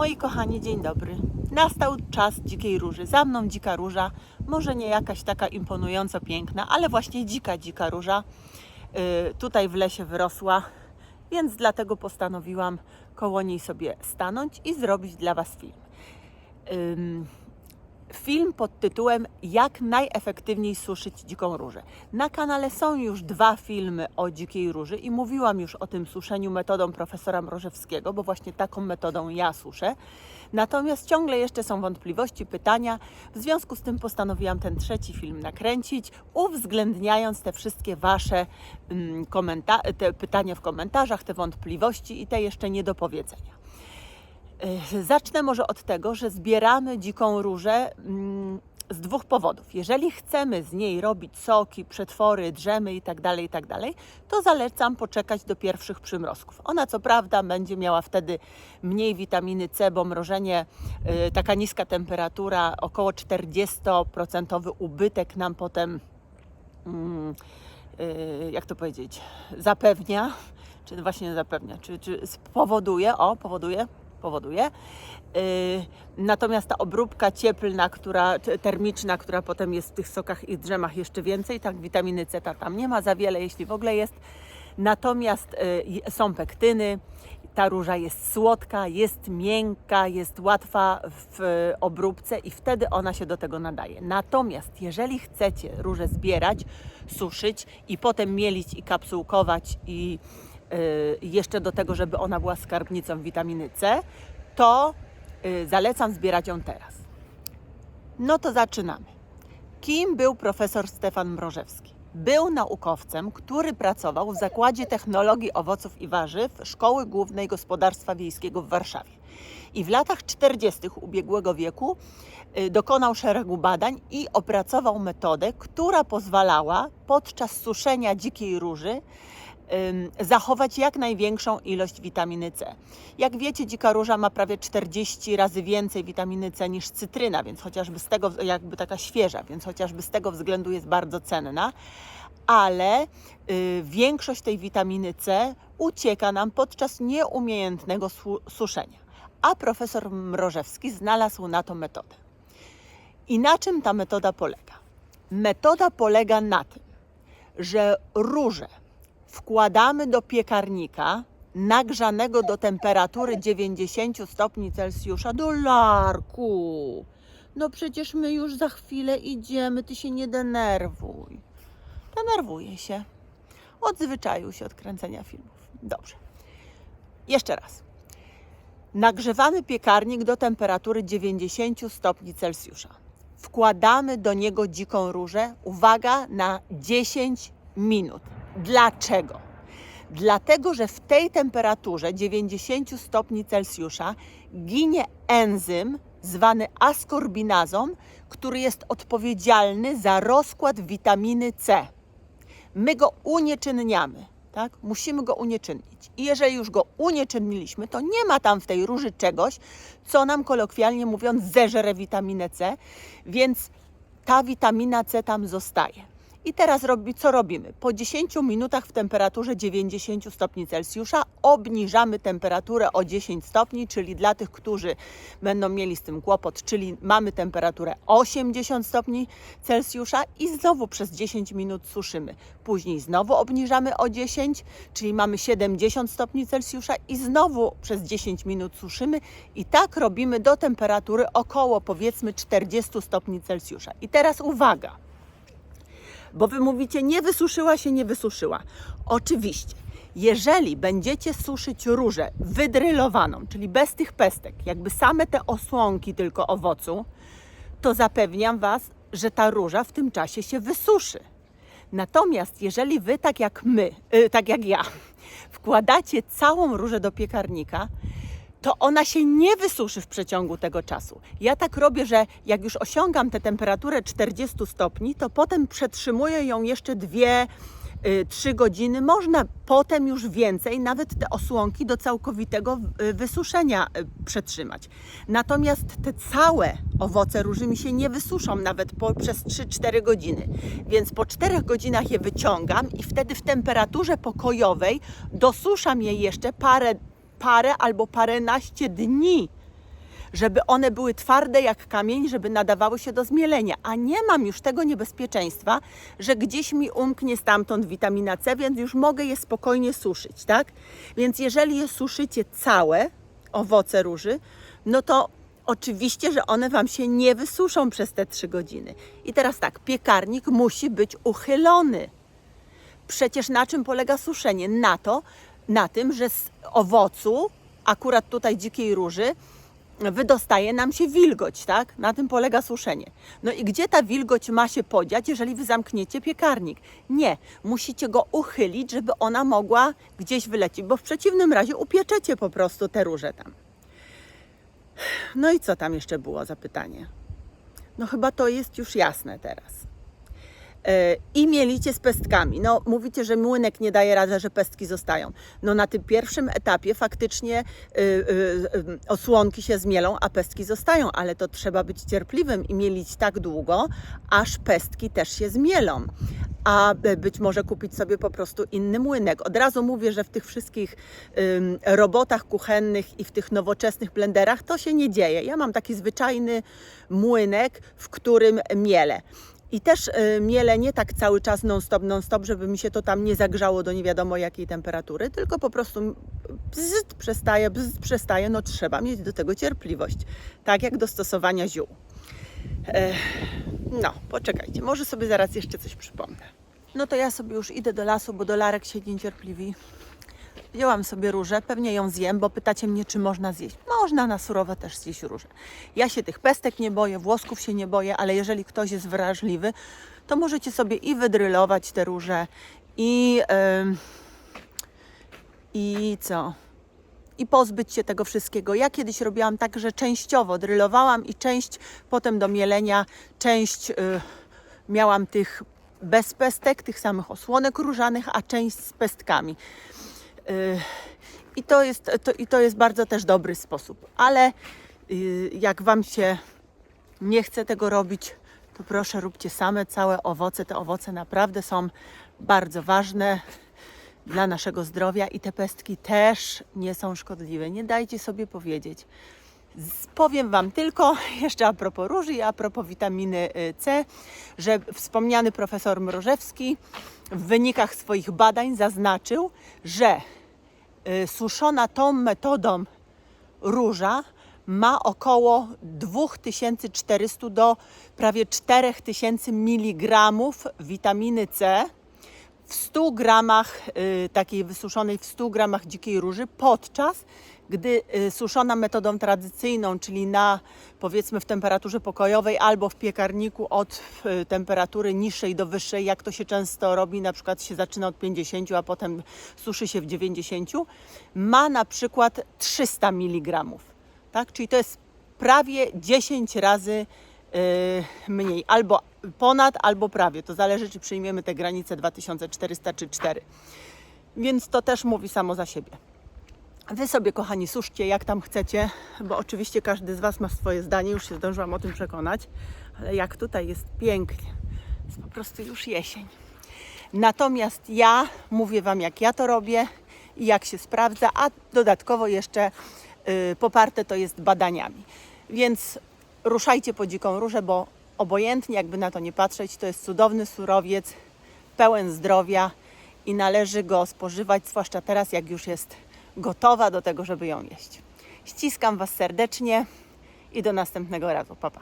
Moi kochani, dzień dobry. Nastał czas dzikiej róży. Za mną dzika róża, może nie jakaś taka imponująco piękna, ale właśnie dzika róża tutaj w lesie wyrosła, więc dlatego postanowiłam koło niej sobie stanąć i zrobić dla Was film. Film pod tytułem Jak najefektywniej suszyć dziką różę. Na kanale są już 2 filmy o dzikiej róży i mówiłam już o tym suszeniu metodą profesora Mrożewskiego, bo właśnie taką metodą ja suszę. Natomiast ciągle jeszcze są wątpliwości, pytania. W związku z tym postanowiłam ten 3. film nakręcić, uwzględniając te wszystkie Wasze te pytania w komentarzach, te wątpliwości i te jeszcze niedopowiedzenia. Zacznę może od tego, że zbieramy dziką różę z 2 powodów. Jeżeli chcemy z niej robić soki, przetwory, drzemy itd., to zalecam poczekać do pierwszych przymrozków. Ona co prawda będzie miała wtedy mniej witaminy C, bo mrożenie, taka niska temperatura, około 40% ubytek nam potem, jak to powiedzieć, zapewnia, czy właśnie zapewnia, czy powoduje. Natomiast ta obróbka cieplna, termiczna, która potem jest w tych sokach i drzemach jeszcze więcej, tak witaminy C tam nie ma za wiele, jeśli w ogóle jest. Natomiast są pektyny, ta róża jest słodka, jest miękka, jest łatwa w obróbce i wtedy ona się do tego nadaje. Natomiast jeżeli chcecie różę zbierać, suszyć i potem mielić i kapsułkować i jeszcze do tego, żeby ona była skarbnicą witaminy C, to zalecam zbierać ją teraz. No to zaczynamy. Kim był profesor Stefan Mrożewski? Był naukowcem, który pracował w Zakładzie Technologii Owoców i Warzyw Szkoły Głównej Gospodarstwa Wiejskiego w Warszawie. I w latach 40. ubiegłego wieku dokonał szeregu badań i opracował metodę, która pozwalała podczas suszenia dzikiej róży zachować jak największą ilość witaminy C. Jak wiecie, dzika róża ma prawie 40 razy więcej witaminy C niż cytryna, więc chociażby z tego, jakby taka świeża, więc chociażby z tego względu jest bardzo cenna, ale większość tej witaminy C ucieka nam podczas nieumiejętnego suszenia. A profesor Mrożewski znalazł na to metodę. I na czym ta metoda polega? Metoda polega na tym, że różę wkładamy do piekarnika nagrzanego do temperatury 90 stopni Celsjusza. Dolarku, no przecież my już za chwilę idziemy, ty się nie denerwuj. Denerwuję się. Odzwyczaił się od kręcenia filmów. Dobrze. Jeszcze raz. Nagrzewamy piekarnik do temperatury 90 stopni Celsjusza. Wkładamy do niego dziką różę, uwaga, na 10 minut. Dlaczego? Dlatego, że w tej temperaturze 90 stopni Celsjusza ginie enzym zwany askorbinazą, który jest odpowiedzialny za rozkład witaminy C. My go unieczynniamy, tak? Musimy go unieczynnić. I jeżeli już go unieczynniliśmy, to nie ma tam w tej róży czegoś, co nam kolokwialnie mówiąc zeżre witaminę C, więc ta witamina C tam zostaje. I teraz co robimy? Po 10 minutach w temperaturze 90 stopni Celsjusza obniżamy temperaturę o 10 stopni, czyli dla tych, którzy będą mieli z tym kłopot, czyli mamy temperaturę 80 stopni Celsjusza i znowu przez 10 minut suszymy. Później znowu obniżamy o 10, czyli mamy 70 stopni Celsjusza i znowu przez 10 minut suszymy i tak robimy do temperatury około powiedzmy 40 stopni Celsjusza. I teraz uwaga! Bo wy mówicie, nie wysuszyła się, nie wysuszyła. Oczywiście, jeżeli będziecie suszyć różę wydrylowaną, czyli bez tych pestek, jakby same te osłonki tylko owocu, to zapewniam Was, że ta róża w tym czasie się wysuszy. Natomiast jeżeli wy, tak jak ja, wkładacie całą różę do piekarnika, to ona się nie wysuszy w przeciągu tego czasu. Ja tak robię, że jak już osiągam tę temperaturę 40 stopni, to potem przetrzymuję ją jeszcze 2-3 godziny. Można potem już więcej, nawet te osłonki do całkowitego wysuszenia przetrzymać. Natomiast te całe owoce róży mi się nie wysuszą nawet przez 3-4 godziny. Więc po 4 godzinach je wyciągam i wtedy w temperaturze pokojowej dosuszam je jeszcze parę albo paręnaście dni żeby one były twarde jak kamień, żeby nadawały się do zmielenia, a nie mam już tego niebezpieczeństwa, że gdzieś mi umknie stamtąd witamina C, więc już mogę je spokojnie suszyć, tak? Więc jeżeli je suszycie całe, owoce róży, no to oczywiście, że one Wam się nie wysuszą przez te 3 godziny. I teraz tak, piekarnik musi być uchylony. Przecież na czym polega suszenie? Na tym, że z owocu, akurat tutaj dzikiej róży, wydostaje nam się wilgoć, tak? Na tym polega suszenie. No i gdzie ta wilgoć ma się podziać, jeżeli Wy zamkniecie piekarnik? Nie, musicie go uchylić, żeby ona mogła gdzieś wylecieć, bo w przeciwnym razie upieczecie po prostu te róże tam. No i co tam jeszcze było za pytanie? No chyba to jest już jasne teraz. I mielicie z pestkami. No mówicie, że młynek nie daje rady, że pestki zostają. No na tym pierwszym etapie faktycznie osłonki się zmielą, a pestki zostają, ale to trzeba być cierpliwym i mielić tak długo, aż pestki też się zmielą. A być może kupić sobie po prostu inny młynek. Od razu mówię, że w tych wszystkich robotach kuchennych i w tych nowoczesnych blenderach to się nie dzieje. Ja mam taki zwyczajny młynek, w którym mielę. I też mielę nie tak cały czas non-stop, żeby mi się to tam nie zagrzało do nie wiadomo jakiej temperatury, tylko po prostu bzzt przestaje, no trzeba mieć do tego cierpliwość, tak jak do stosowania ziół. No, poczekajcie, może sobie zaraz jeszcze coś przypomnę. No to ja sobie już idę do lasu, bo dolarek się niecierpliwi. Wzięłam sobie różę, pewnie ją zjem, bo pytacie mnie, czy można zjeść. Można na surowe też zjeść różę. Ja się tych pestek nie boję, włosków się nie boję, ale jeżeli ktoś jest wrażliwy, to możecie sobie i wydrylować te róże i pozbyć się tego wszystkiego. Ja kiedyś robiłam tak, że częściowo drylowałam i część potem do mielenia, część miałam tych bez pestek, tych samych osłonek różanych, a część z pestkami. I to jest bardzo też dobry sposób. Ale jak Wam się nie chce tego robić, to proszę róbcie same całe owoce. Te owoce naprawdę są bardzo ważne dla naszego zdrowia i te pestki też nie są szkodliwe. Nie dajcie sobie powiedzieć. Powiem Wam tylko jeszcze a propos róży i a propos witaminy C, że wspomniany profesor Mrożewski w wynikach swoich badań zaznaczył, że suszona tą metodą róża ma około 2400 do prawie 4000 mg witaminy C w 100 gramach takiej wysuszonej w 100 gramach dzikiej róży, podczas gdy suszona metodą tradycyjną, czyli na powiedzmy w temperaturze pokojowej albo w piekarniku od temperatury niższej do wyższej, jak to się często robi, na przykład się zaczyna od 50, a potem suszy się w 90, ma na przykład 300 mg. Tak? Czyli to jest prawie 10 razy mniej, albo ponad, albo prawie. To zależy, czy przyjmiemy te granice 2400 czy 4. Więc to też mówi samo za siebie. Wy sobie, kochani, suszcie jak tam chcecie, bo oczywiście każdy z Was ma swoje zdanie, już się zdążyłam o tym przekonać, ale jak tutaj jest pięknie, jest po prostu już jesień. Natomiast ja mówię Wam, jak ja to robię i jak się sprawdza, a dodatkowo jeszcze poparte to jest badaniami. Więc ruszajcie po dziką różę, bo obojętnie jakby na to nie patrzeć, to jest cudowny surowiec, pełen zdrowia i należy go spożywać, zwłaszcza teraz, jak już jest gotowa do tego, żeby ją jeść. Ściskam Was serdecznie i do następnego razu. Pa, pa.